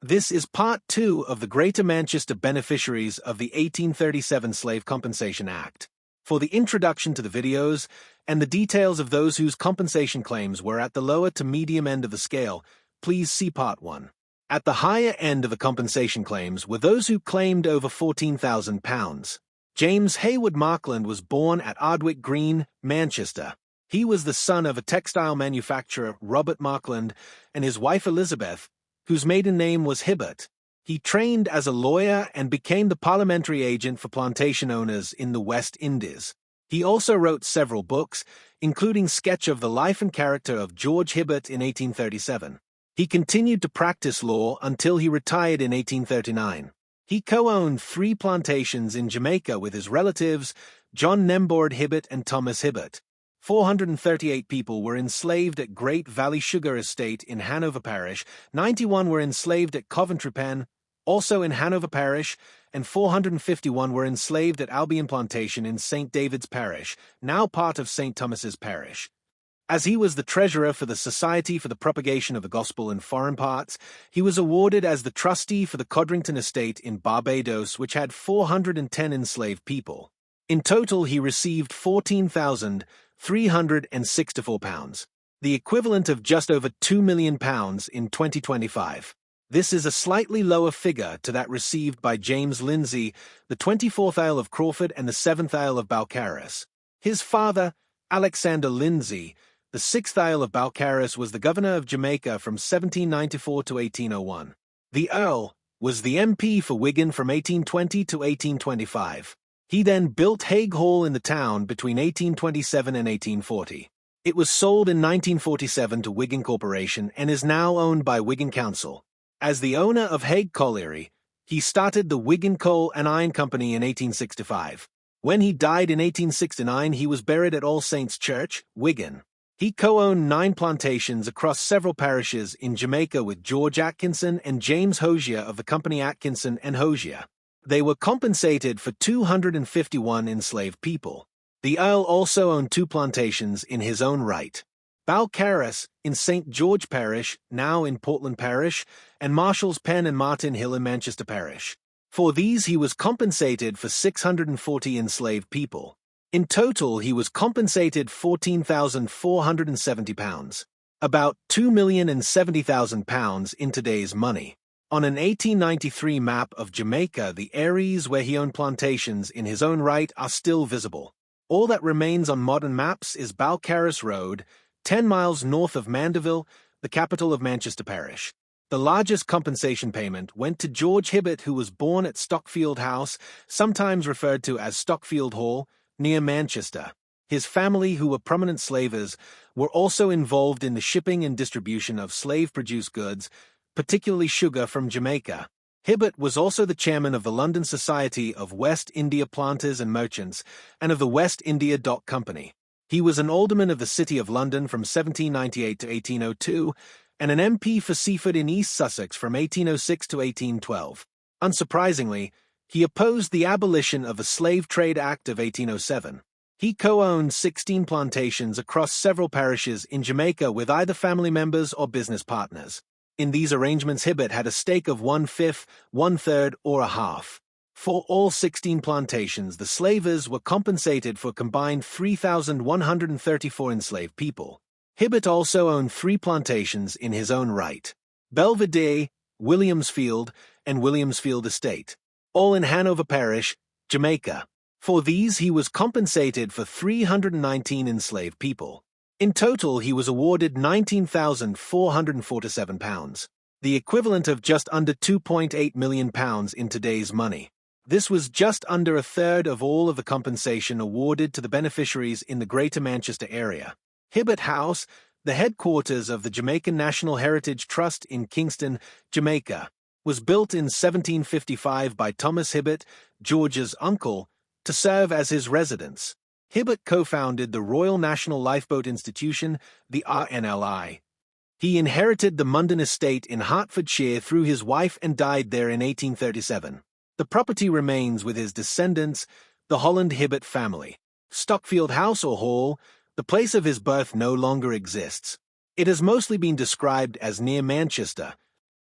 This is part 2 of the Greater Manchester beneficiaries of the 1837 Slave Compensation Act. For the introduction to the videos and the details of those whose compensation claims were at the lower to medium end of the scale, please see part 1. At the higher end of the compensation claims were those who claimed over £14,000. James Haywood Markland was born at Ardwick Green, Manchester. He was the son of a textile manufacturer, Robert Markland, and his wife Elizabeth, whose maiden name was Hibbert. He trained as a lawyer and became the parliamentary agent for plantation owners in the West Indies. He also wrote several books, including Sketch of the Life and Character of George Hibbert in 1837. He continued to practice law until he retired in 1839. He co-owned 3 plantations in Jamaica with his relatives, John Nembord Hibbert and Thomas Hibbert. 438 people were enslaved at Great Valley Sugar Estate in Hanover Parish, 91 were enslaved at Coventry Pen, also in Hanover Parish, and 451 were enslaved at Albion Plantation in St. David's Parish, now part of St. Thomas's Parish. As he was the treasurer for the Society for the Propagation of the Gospel in Foreign Parts, he was awarded as the trustee for the Codrington Estate in Barbados, which had 410 enslaved people. In total, he received £14,364, the equivalent of just over £2 million in 2025. This is a slightly lower figure to that received by James Lindsay, the 24th Earl of Crawford and the 7th Earl of Balcarres. His father, Alexander Lindsay, the 6th Earl of Balcarres, was the governor of Jamaica from 1794 to 1801. The Earl was the MP for Wigan from 1820 to 1825. He then built Hague Hall in the town between 1827 and 1840. It was sold in 1947 to Wigan Corporation and is now owned by Wigan Council. As the owner of Hague Colliery, he started the Wigan Coal and Iron Company in 1865. When he died in 1869, he was buried at All Saints Church, Wigan. He co-owned 9 plantations across several parishes in Jamaica with George Atkinson and James Hosier of the company Atkinson and Hosier. They were compensated for 251 enslaved people. The Earl also owned 2 plantations in his own right: Balcarres in St. George Parish, now in Portland Parish, and Marshall's Pen and Martin Hill in Manchester Parish. For these he was compensated for 640 enslaved people. In total, he was compensated £14,470, about £2,070,000 in today's money. On an 1893 map of Jamaica, the areas where he owned plantations in his own right are still visible. All that remains on modern maps is Balcarres Road, 10 miles north of Mandeville, the capital of Manchester Parish. The largest compensation payment went to George Hibbert, who was born at Stockfield House, sometimes referred to as Stockfield Hall, near Manchester. His family, who were prominent slavers, were also involved in the shipping and distribution of slave-produced goods, particularly sugar from Jamaica. Hibbert was also the chairman of the London Society of West India Planters and Merchants and of the West India Dock Company. He was an alderman of the City of London from 1798 to 1802 and an MP for Seaford in East Sussex from 1806 to 1812. Unsurprisingly, he opposed the abolition of the Slave Trade Act of 1807. He co-owned 16 plantations across several parishes in Jamaica with either family members or business partners. In these arrangements, Hibbert had a stake of 1/5, 1/3, or a half. For all 16 plantations, the slavers were compensated for a combined 3,134 enslaved people. Hibbert also owned 3 plantations in his own right: Belvedere, Williamsfield, and Williamsfield Estate, all in Hanover Parish, Jamaica. For these, he was compensated for 319 enslaved people. In total, he was awarded £19,447, the equivalent of just under £2.8 million in today's money. This was just under a third of all of the compensation awarded to the beneficiaries in the Greater Manchester area. Hibbert House, the headquarters of the Jamaican National Heritage Trust in Kingston, Jamaica, was built in 1755 by Thomas Hibbert, George's uncle, to serve as his residence. Hibbert co-founded the Royal National Lifeboat Institution, the RNLI. He inherited the Munden Estate in Hertfordshire through his wife and died there in 1837. The property remains with his descendants, the Holland Hibbert family. Stockfield House or Hall, the place of his birth, no longer exists. It has mostly been described as near Manchester,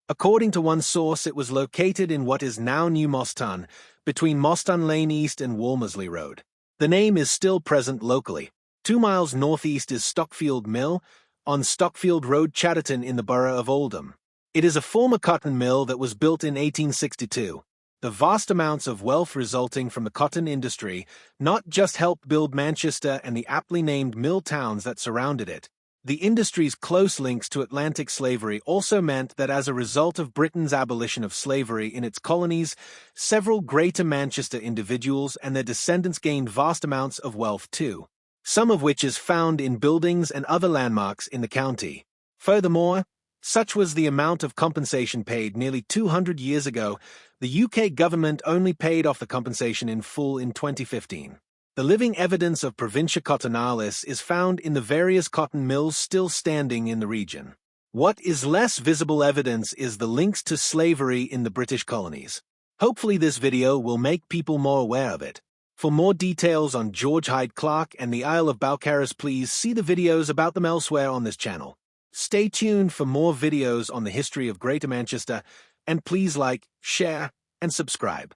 According to one source, it was located in what is now New Moston, between Moston Lane East and Walmersley Road. The name is still present locally. 2 miles northeast is Stockfield Mill, on Stockfield Road, Chatterton, in the borough of Oldham. It is a former cotton mill that was built in 1862. The vast amounts of wealth resulting from the cotton industry not just helped build Manchester and the aptly named mill towns that surrounded it. The industry's close links to Atlantic slavery also meant that as a result of Britain's abolition of slavery in its colonies, several Greater Manchester individuals and their descendants gained vast amounts of wealth too, some of which is found in buildings and other landmarks in the county. Furthermore, such was the amount of compensation paid nearly 200 years ago, the UK government only paid off the compensation in full in 2015. The living evidence of Provincia Cottonalis is found in the various cotton mills still standing in the region. What is less visible evidence is the links to slavery in the British colonies. Hopefully this video will make people more aware of it. For more details on George Hyde Clark and the Isle of Balcarres, please see the videos about them elsewhere on this channel. Stay tuned for more videos on the history of Greater Manchester, and please like, share, and subscribe.